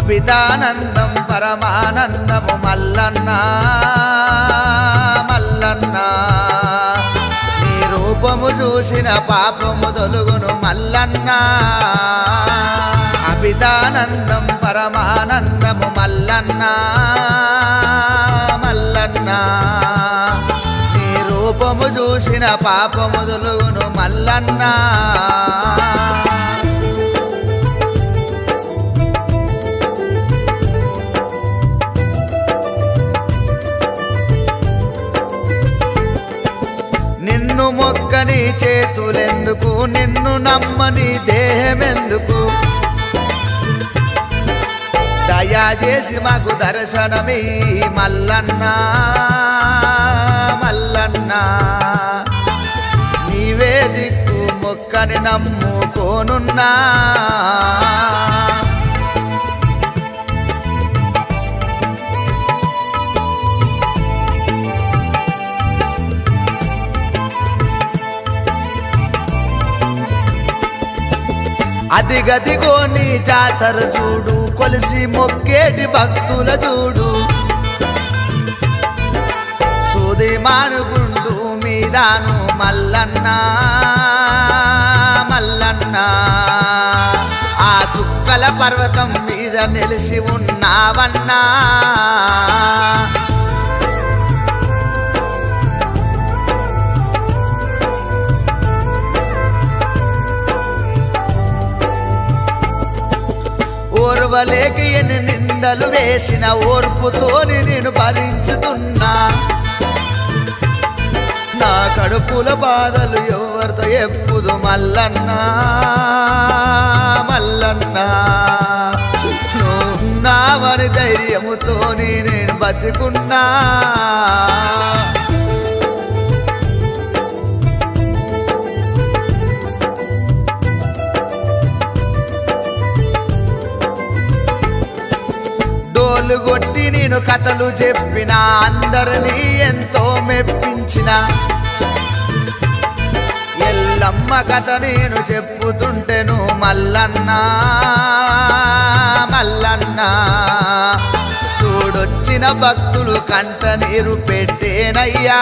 అభిదానందం పరమానందము మల్లన్న మల్లన్న నీ రూపము చూసిన పాపము తొలుగును మల్లన్న అభిదానందం పరమానందము మల్లన్న మల్లన్న నీ రూపము చూసిన పాపము తొలుగును మల్లన్న నిన్ను మొక్కని చేతులెందుకు నిన్ను నమ్మని దేహమెందుకు దయచేసి మాకు దర్శనమీ మల్లన్న మల్లన్న నీవే దిక్కు మొక్కని నమ్ముకోనున్నా అదిగదిగో నీ జాతర చూడు కొలిసి మొక్కేటి భక్తుల చూడు సూది మానుగుండు మీదాను మల్లన్న మల్లన్న ఆ సుక్కల పర్వతం మీద నిలిసి ఉన్నావన్నా ఓర్వలేక ఎన్ని నిందలు వేసిన ఓర్పుతోని నేను భరించుతున్నా నా కడుపుల బాధలు ఎవరితో ఎప్పుడు మల్లన్న మల్లన్న నువ్వున్నావని ధైర్యముతోని నేను బతికున్నా డోలు కొట్టి నేను కథలు చెప్పిన అందరినీ ఎంతో మెప్పించిన ఎల్లమ్మ కథ నేను చెప్పుతుంటేను మల్లన్న మల్లన్న చూడొచ్చిన భక్తులు కంట నీరు పెట్టేనయ్యా